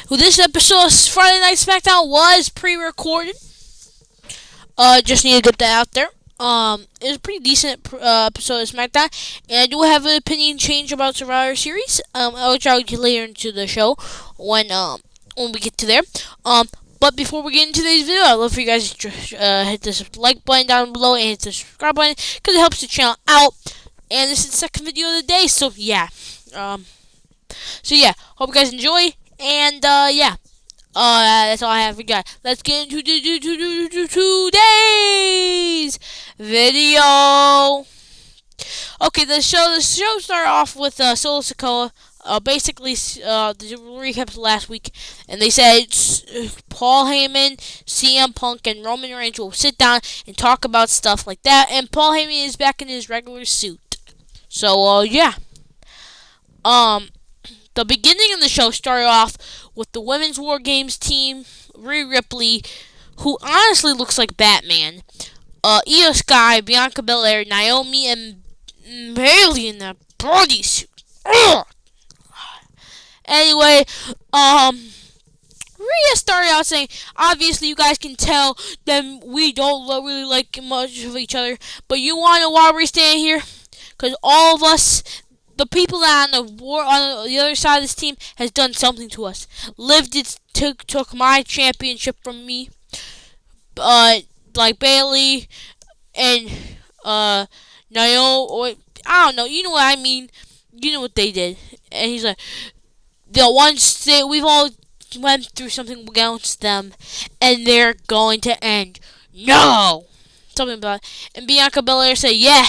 This episode of Friday Night SmackDown was pre-recorded. Just need to get that out there. It was a pretty decent episode of SmackDown, and I do have an opinion change about Survivor Series. Which I'll get later into the show when we get to there. But before we get into today's video, I'd love for you guys to hit this like button down below and hit the subscribe button because it helps the channel out. And this is the second video of the day, so yeah. Hope you guys enjoy. And that's all I have for you guys. Let's get into today's video. Okay, the show started off with Solo Sikoa. Basically, the recap last week, and they said Paul Heyman, CM Punk, and Roman Reigns will sit down and talk about stuff like that. And Paul Heyman is back in his regular suit. So the beginning of the show started off with the Women's War Games team, Rhea Ripley, who honestly looks like Batman, Io Sky, Bianca Belair, Naomi, and Bayley in that bodysuit. Anyway, Rhea started out saying, obviously you guys can tell that we don't really like much of each other, but you want to know why we're staying here? Because all of us, the people that on the other side of this team has done something to us. Liv took my championship from me, like Bayley and Naomi. Or, I don't know. You know what I mean. You know what they did. And he's like, we've all went through something against them, and they're going to end. No, something about it. And Bianca Belair said, yeah.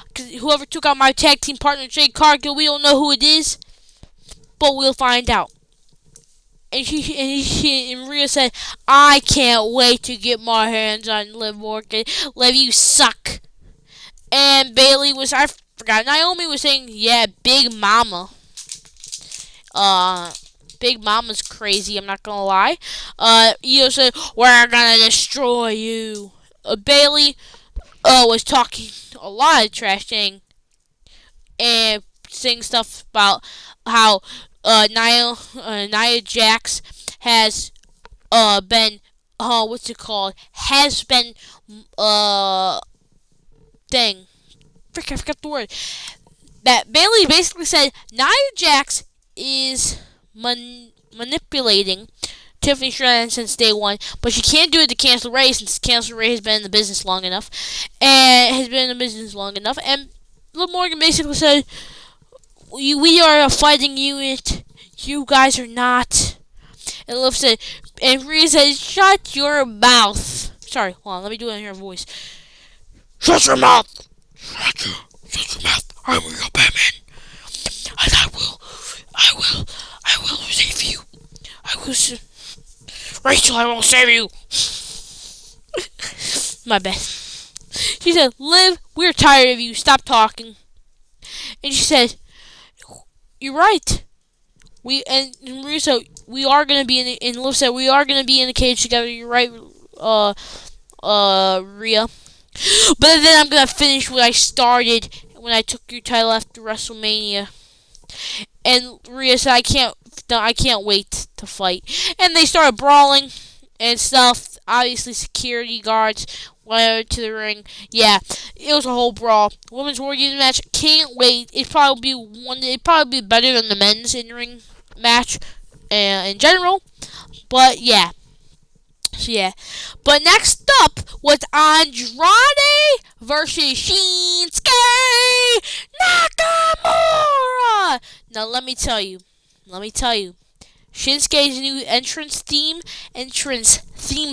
Because whoever took out my tag team partner, Jade Cargill, we don't know who it is, but we'll find out. And Rhea said, I can't wait to get my hands on Liv Morgan. Liv, you suck. And Bayley I forgot, Naomi was saying, yeah, Big Mama. Big Mama's crazy, I'm not gonna lie. Io said, we're gonna destroy you. Bayley was talking a lot of trash thing and saying stuff about how Nia Jax has been I forgot the word. That Bayley basically said Nia Jax is manipulating Tiffany Stratton since day one, but she can't do it to Candice LeRae since Candice LeRae has been in the business long enough. And Liv Morgan basically said, we are a fighting unit. You guys are not. And Liv said, and Rhea said, shut your mouth. Sorry, hold on, let me do it in her voice. Shut your mouth. Shut your mouth. I'm real Batman. And I will save you. Rachel, I will save you. My bad. She said, Liv, we're tired of you. Stop talking. And she said, you're right. Rhea said, we are going to be and Liv said, we are going to be in the cage together. You're right, Rhea. But then I'm going to finish what I started when I took your title after WrestleMania. And Rhea said, I can't wait to fight. And they started brawling and stuff. Obviously, security guards went to the ring. Yeah, it was a whole brawl. Women's War Games match. Can't wait. It'd probably be better than the men's in-ring match in general. But yeah. But next up was Andrade versus Shinsuke Nakamura. Now let me tell you, Shinsuke's new entrance theme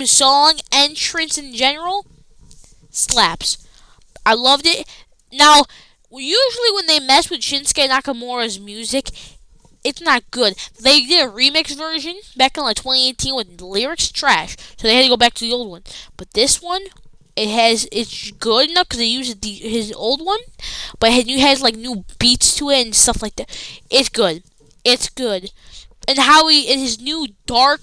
song, entrance in general, slaps. I loved it. Now, usually when they mess with Shinsuke Nakamura's music, it's not good. They did a remix version back in like 2018 with the lyrics trash, so they had to go back to the old one. But this one, it's good enough because they used his old one, but it has like new beats to it and stuff like that. It's good. And how in his new dark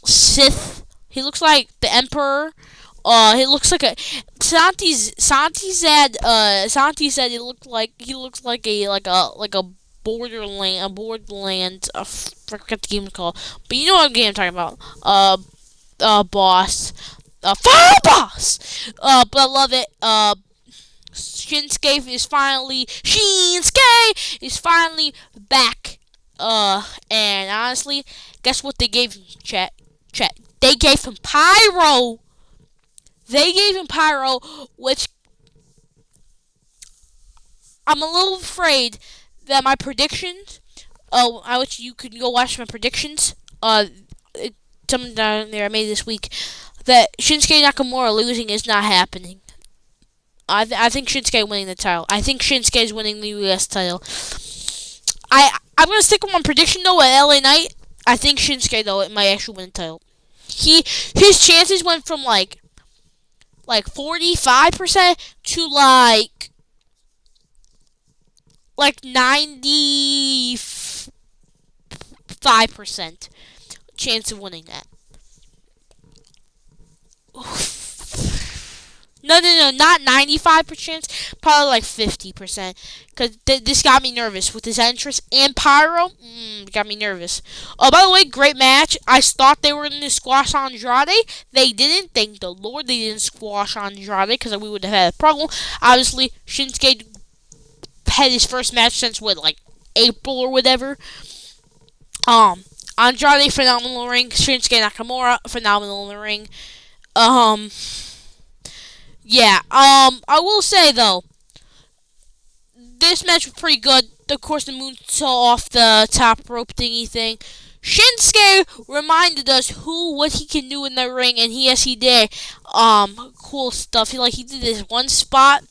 Sith, he looks like the Emperor. He looks like a Santi said he looks like a Borderlands forget the game called, but you know what game I'm talking about. Boss, Final Boss. But I love it. Shinsuke is finally back. And honestly, guess what they gave him, chat? They gave him pyro. Which I'm a little afraid that my predictions. I wish you could go watch my predictions. Something down there I made this week that Shinsuke Nakamura losing is not happening. I think Shinsuke winning the title. I think Shinsuke is winning the US title. I'm gonna stick with my prediction though at LA Knight. I think Shinsuke though it might actually win the title. His chances went from like 45% to like 95% chance of winning that. No, not 95%, probably like 50%. Because this got me nervous with his entrance and pyro. Got me nervous. Oh, by the way, great match. I thought they were going to squash Andrade. They didn't. Thank the Lord they didn't squash Andrade because we would have had a problem. Obviously, Shinsuke had his first match since April or whatever. Andrade phenomenal in the ring. Shinsuke Nakamura phenomenal in the ring. Yeah, I will say, though, this match was pretty good. Of course, the moonsault off the top rope thingy thing. Shinsuke reminded us what he can do in the ring, and he did, cool stuff. He did this one spot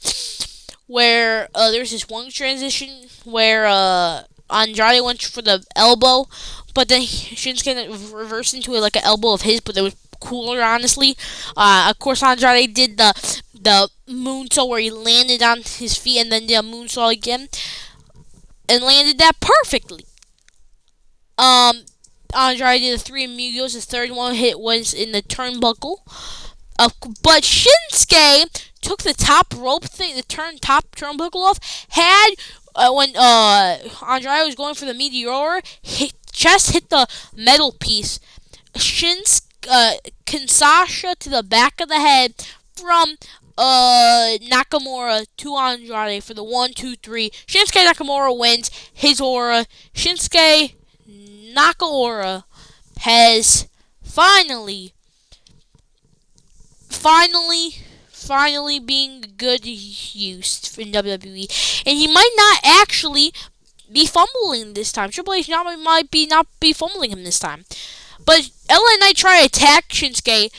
where, there's this one transition where, Andrade went for the elbow, but then Shinsuke reversed into it like an elbow of his, but it was cooler, honestly. Of course, Andrade did the moonsault where he landed on his feet and then did a moonsault again and landed that perfectly. Andrade did the three amigos. The third one hit was in the turnbuckle. But Shinsuke took the top rope thing, the top turnbuckle off. When Andrade was going for the meteor, just hit the metal piece. Kinshasa to the back of the head from Nakamura to Andrade for the 1, 2, 3. Shinsuke Nakamura wins his aura. Shinsuke Nakamura has finally being good use in WWE, and he might not actually be fumbling this time. Triple H might not be fumbling him this time. But LA Knight tried to attack Shinsuke,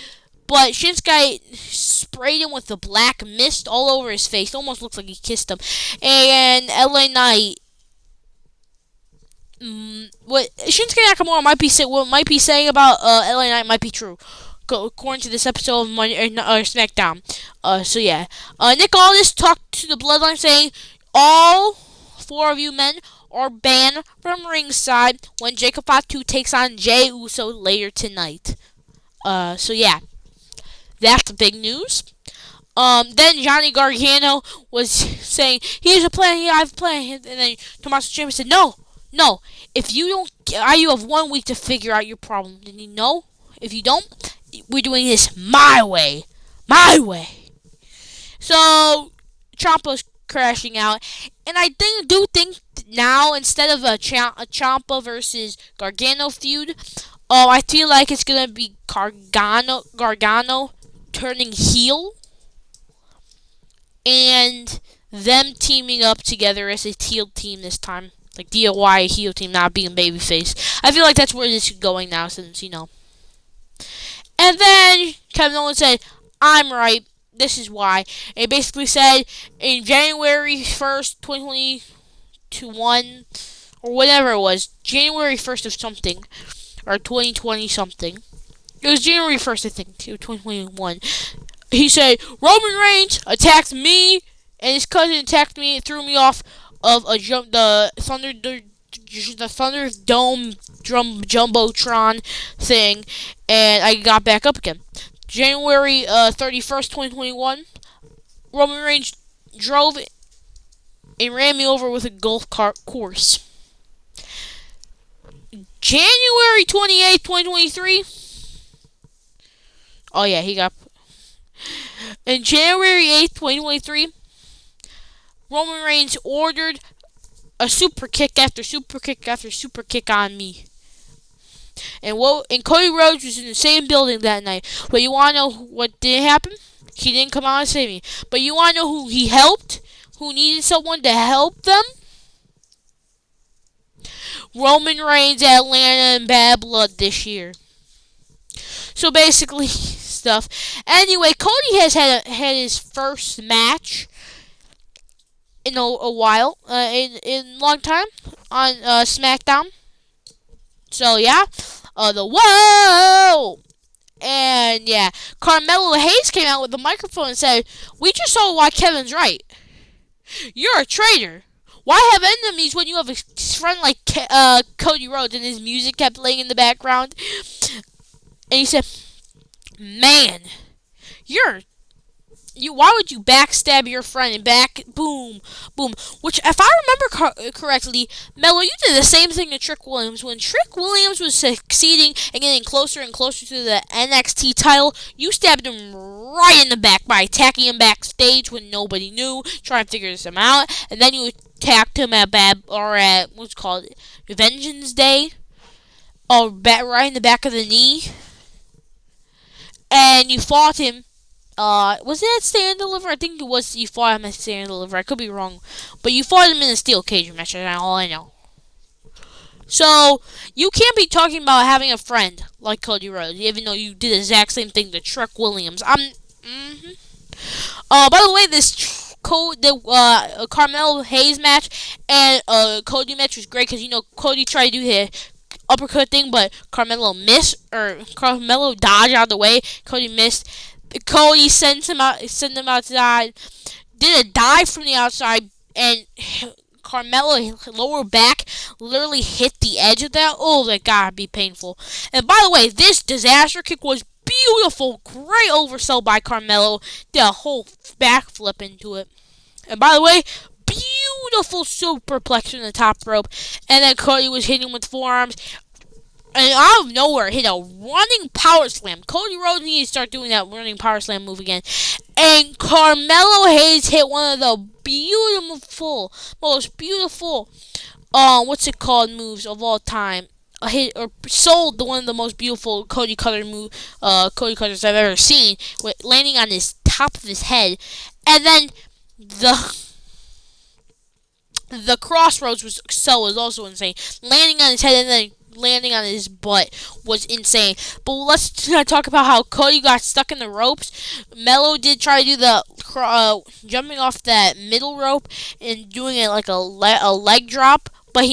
but Shinsuke sprayed him with the black mist all over his face. It almost looks like he kissed him. And LA Knight, what Shinsuke Nakamura might be saying about LA Knight might be true, according to this episode of SmackDown. So yeah, Nick Aldis talked to the Bloodline saying all 4 of you men are banned from ringside when Jacob Fatu takes on Jey Uso later tonight. So yeah, that's the big news. Then Johnny Gargano was saying, here's a plan, I have a plan. And then Tommaso Ciampa said, no, if you don't, you have 1 week to figure out your problem. And you know, if you don't, we're doing this my way. So, Ciampa's crashing out. And I do think now, instead of a Ciampa versus Gargano feud, I feel like it's going to be Gargano turning heel and them teaming up together as a heel team this time. Like DIY heel team, not being babyface. I feel like that's where this is going now, since, And then Kevin Owens said, I'm right. This is why. And he basically said in January 1st, 2021, or whatever it was, January 1st of something, or 2020 something. It was January 1st, I think, 2021. He said, Roman Reigns attacked me, and his cousin attacked me and threw me off of the Thunderdome Jumbotron thing, and I got back up again. January 31st, 2021, Roman Reigns drove and ran me over with a golf cart course. January 28th, 2023. Oh yeah, he got. In January 8th, 2023, Roman Reigns ordered a super kick after super kick after super kick on me. And Cody Rhodes was in the same building that night. But you wanna know what didn't happen? He didn't come out and save me. But you wanna know who he helped? Who needed someone to help them? Roman Reigns, Atlanta, and Bad Blood this year. So basically, stuff. Anyway, Cody has had his first match in a while, in a long time on SmackDown. So yeah, the whoa. And yeah, Carmelo Hayes came out with the microphone and said, "We just saw why Kevin's right. You're a traitor. Why have enemies when you have a friend like Cody Rhodes?" And his music kept playing in the background. And he said, "Man, why would you backstab your friend and boom, boom?" Which, if I remember correctly, Mello, you did the same thing to Trick Williams. When Trick Williams was succeeding and getting closer and closer to the NXT title, you stabbed him right in the back by attacking him backstage when nobody knew, trying to figure this out. And then you attacked him at what's called Vengeance Day, right in the back of the knee. And you fought him. Was it at Stand and Deliver? I think it was. You fought him at Stand and Deliver. I could be wrong, but you fought him in a steel cage match. That's all I know. So you can't be talking about having a friend like Cody Rhodes, even though you did the exact same thing to Trick Williams. By the way, this Carmelo Hayes match and Cody match was great because Cody tried to do his uppercut thing, but Carmelo missed, or Carmelo dodged out of the way. Cody missed. Cody sent him outside, did a dive from the outside, and Carmelo's lower back literally hit the edge of that. Oh, that gotta be painful. And by the way, this disaster kick was beautiful. Great oversell by Carmelo. Did a whole backflip into it. And by the way, beautiful superplex from the top rope. And then Cody was hitting with forearms. And out of nowhere, hit a running power slam. Cody Rhodes needs to start doing that running power slam move again. And Carmelo Hayes hit one of the most beautiful, moves of all time. Sold one of the most beautiful Cody Cutters I've ever seen, landing on his top of his head. And then the crossroads was also insane. Landing on his head and then landing on his butt was insane. But let's talk about how Cody got stuck in the ropes. Mello did try to do the jumping off that middle rope and doing it like a leg drop, but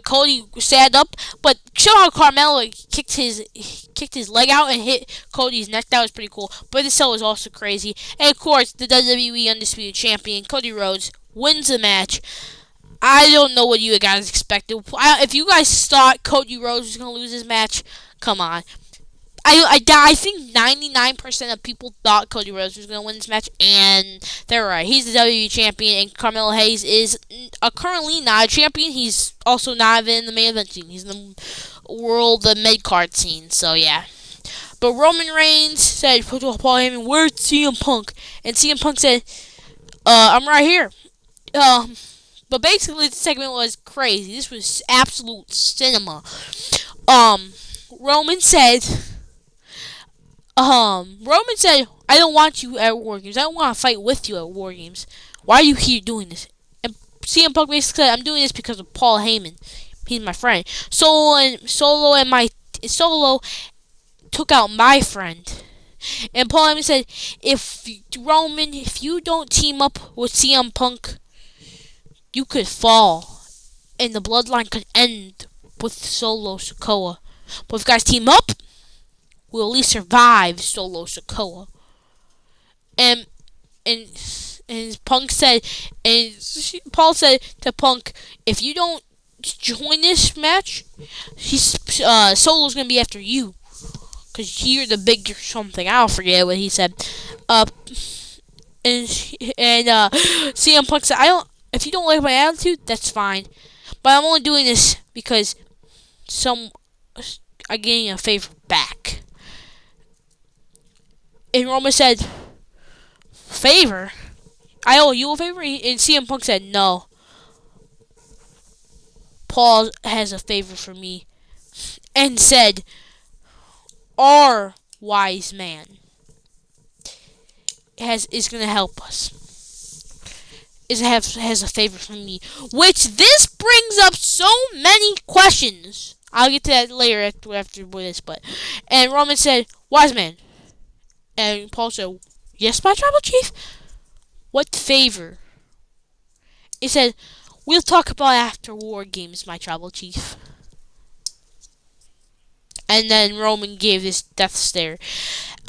Cody sat up. But somehow Carmelo kicked his leg out and hit Cody's neck. That was pretty cool. But the cell was also crazy. And of course, the WWE Undisputed Champion Cody Rhodes wins the match. I don't know what you guys expected. If you guys thought Cody Rhodes was going to lose this match, come on. I think 99% of people thought Cody Rhodes was going to win this match, and they're right. He's the WWE champion, and Carmelo Hayes is currently not a champion. He's also not in the main event scene. He's in the mid-card scene, so yeah. But Roman Reigns said, Paul Heyman, where's CM Punk? And CM Punk said, I'm right here. But basically, the segment was crazy. This was absolute cinema. Roman said, I don't want you at War Games. I don't want to fight with you at War Games. Why are you here doing this? And CM Punk basically said, I'm doing this because of Paul Heyman. He's my friend. Solo took out my friend. And Paul Heyman said, if you don't team up with CM Punk, you could fall, and the bloodline could end with Solo Sikoa. But if you guys team up, we'll at least survive Solo Sikoa. And Punk said, and Paul said to Punk, if you don't join this match, Solo's gonna be after you, cause you're the big something. I'll forget what he said. And CM Punk said, if you don't like my attitude, that's fine. But I'm only doing this because getting a favor back. And Roman said, favor? I owe you a favor? And CM Punk said, no. Paul has a favor for me. And said, our wise man is going to help us. Has a favor for me. Which this brings up so many questions. I'll get to that later after this. And Roman said, wise man. And Paul said, yes, my tribal chief? What favor? He said, we'll talk about after War Games, my tribal chief. And then Roman gave this death stare.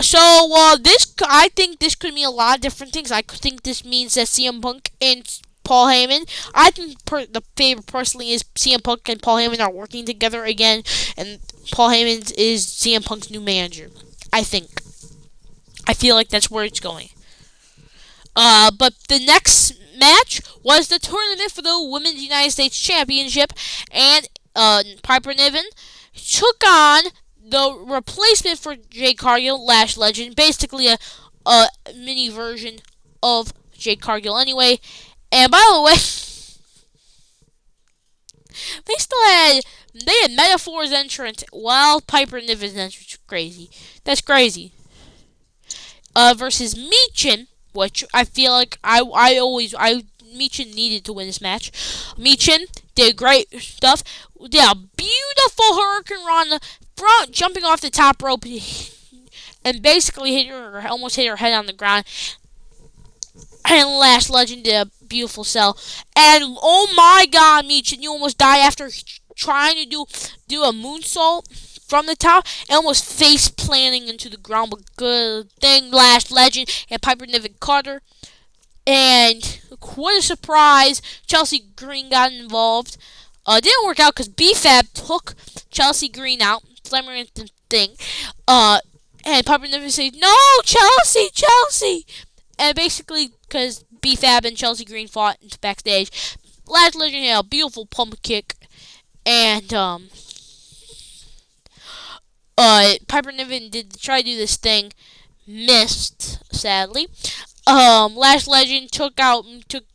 So, I think this could mean a lot of different things. I think this means that CM Punk and Paul Heyman, I think the favor personally is CM Punk and Paul Heyman are working together again, and Paul Heyman is CM Punk's new manager. I feel like that's where it's going. But the next match was the tournament for the Women's United States Championship, and Piper Niven took on the replacement for Jade Cargill, Lash Legend, basically a mini version of Jade Cargill anyway. And by the way, they had Metaphor's entrance while Piper Niven's entrance. Crazy. That's crazy. Versus Meechin, which I feel like Meechin needed to win this match. Meechin did great stuff. Did a beautiful Hurricane Rana, jumping off the top rope, and basically almost hit her head on the ground. And Lash Legend did a beautiful sell. And oh my God, Meechin, you almost die after trying to do a moonsault from the top and almost face planting into the ground. But good thing Lash Legend and Piper Niven caught her. And what a surprise, Chelsea Green got involved. Didn't work out because B-Fab took Chelsea Green out, slammed her into the thing. And Piper Niven said, no, Chelsea! And basically, because B-Fab and Chelsea Green fought backstage, Lash Legend had a beautiful pump kick. And, Piper Niven try to do this thing, missed, sadly. Lash Legend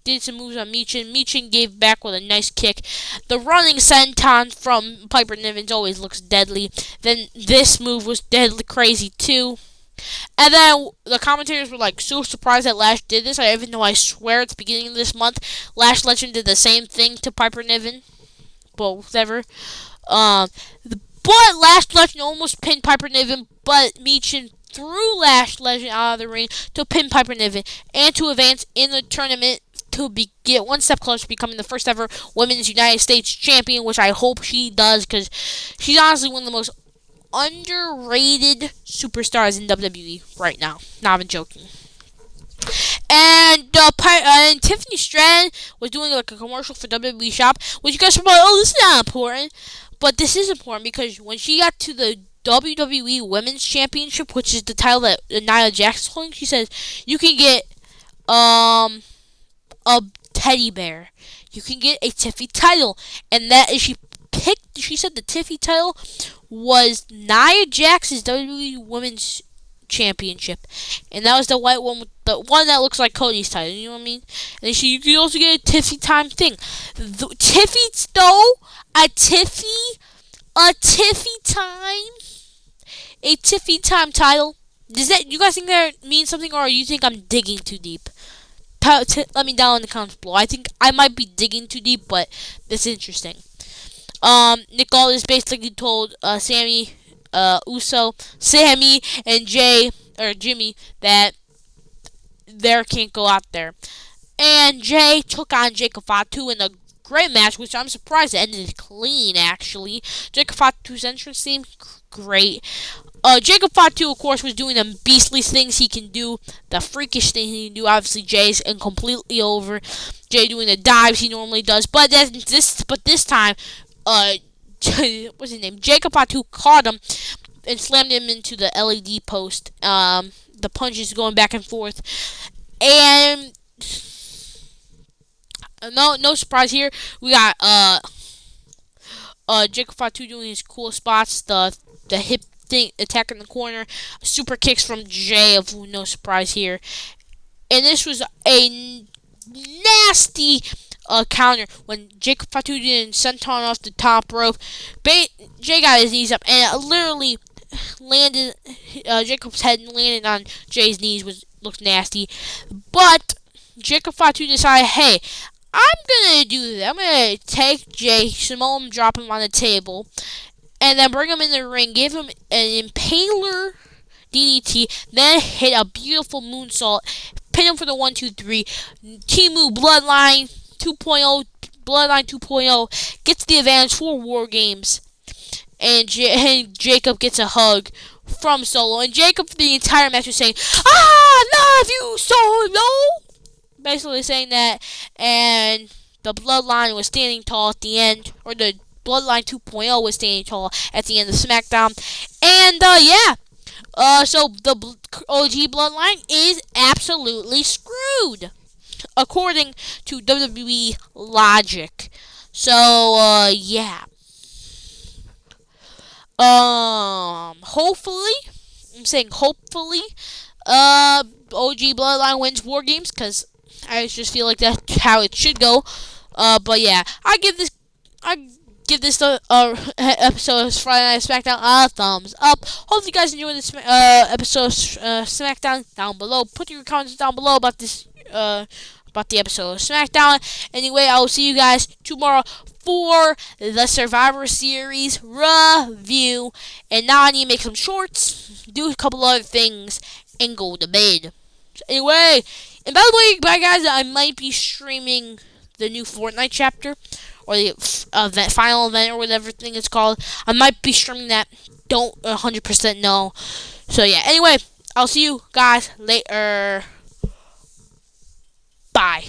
did some moves on Meechin. Meechin gave back with a nice kick. The running senton from Piper Niven always looks deadly. Then this move was deadly crazy too. And then the commentators were like so surprised that Lash did this. Even though I swear at the beginning of this month, Lash Legend did the same thing to Piper Niven. But whatever. But Lash Legend almost pinned Piper Niven, but Meechin threw Lash Legend out of the ring to pin Piper Niven and to advance in the tournament to get one step closer to becoming the first ever Women's United States Champion, which I hope she does because she's honestly one of the most underrated superstars in WWE right now. Not even joking. And Tiffany Stratton was doing like a commercial for WWE Shop, which you guys are like, oh, this is not important. But this is important because when she got to the WWE Women's Championship, which is the title that Nia Jax is holding, she says you can get a teddy bear. You can get a Tiffy title, and that is she said the Tiffy title was Nia Jax's WWE Women's Championship, and that was the white one with the one that looks like Cody's title. You know what I mean? And you can also get a Tiffy time thing. The Tiffy though, a Tiffy time title. Does that you guys think that means something, or you think I'm digging too deep? Let me down in the comments below. I think I might be digging too deep, but it's interesting. Nick Aldis basically told Sammy and Jimmy that they can't go out there. And Jay took on Jacob Fatu in a great match, which I'm surprised it ended clean, actually. Jacob Fatu's entrance seemed great. Jacob Fatu, of course, was doing the beastly things he can do, the freakish things he can do. Obviously, Jay's completely over. Jay doing the dives he normally does, but this time, what's his name? Jacob Fatu caught him and slammed him into the LED post. The punches going back and forth, and no surprise here. We got Jacob Fatu doing his cool spots, the hip thing, attack in the corner, super kicks from Jay, of no surprise here. And this was a nasty counter when Jacob Fatu did senton off the top rope. Jay got his knees up, and it literally landed. Jacob's head landed on Jay's knees, which looked nasty. But Jacob Fatu decided, hey, I'm gonna do that. I'm gonna take Jay, Samoan, drop him on the table, and then bring him in the ring, give him an impaler DDT, then hit a beautiful moonsault, pin him for the 1-2-3. Timu Bloodline 2.0, Bloodline 2.0 gets the advantage for War Games, and Jacob gets a hug from Solo, and Jacob for the entire match was saying, "I love you, Solo," basically saying that, and the Bloodline was standing tall at the end, or the Bloodline 2.0 was standing tall at the end of SmackDown, and yeah. So the OG Bloodline is absolutely screwed, according to WWE logic. So, yeah. Hopefully, I'm saying hopefully, OG Bloodline wins War Games, because I just feel like that's how it should go. But yeah, I give this episode of Friday Night SmackDown a thumbs up. Hopefully you guys enjoyed this episode of SmackDown down below. Put your comments down below about this about the episode of SmackDown. Anyway, I will see you guys tomorrow for the Survivor Series review. And now I need to make some shorts, do a couple other things, and go to bed. So anyway, and by the way, bye guys, I might be streaming the new Fortnite chapter, or the final event, or whatever thing it's called. I might be streaming that. Don't 100% know. So yeah, anyway, I'll see you guys later. Bye.